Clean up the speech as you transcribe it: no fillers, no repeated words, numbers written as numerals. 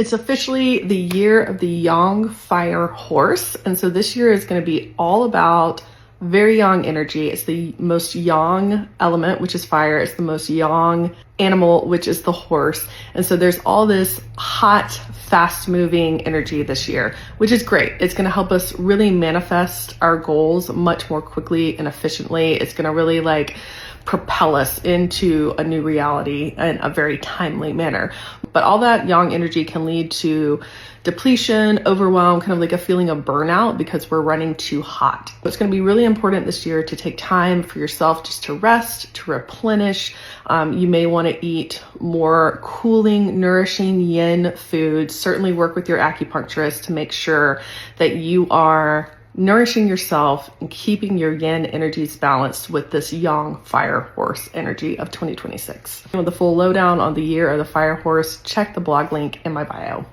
It's officially the year of the Yang Fire Horse. And so this year is going to be all about very yang energy. It's the most yang element, which is fire. It's the most yang animal, which is the horse. And so there's all this hot, fast moving energy this year, which is great. It's going to help us really manifest our goals much more quickly and efficiently. It's going to really propel us into a new reality in a very timely manner. But all that yang energy can lead to depletion, overwhelm, kind of like a feeling of burnout because we're running too hot. It's going to be really important this year to take time for yourself just to rest, to replenish. You may want to eat more cooling, nourishing yin foods. Certainly work with your acupuncturist to make sure that you are nourishing yourself and keeping your yin energies balanced with this yang fire horse energy of 2026. For the full lowdown on the year of the fire horse, check the blog link in my bio.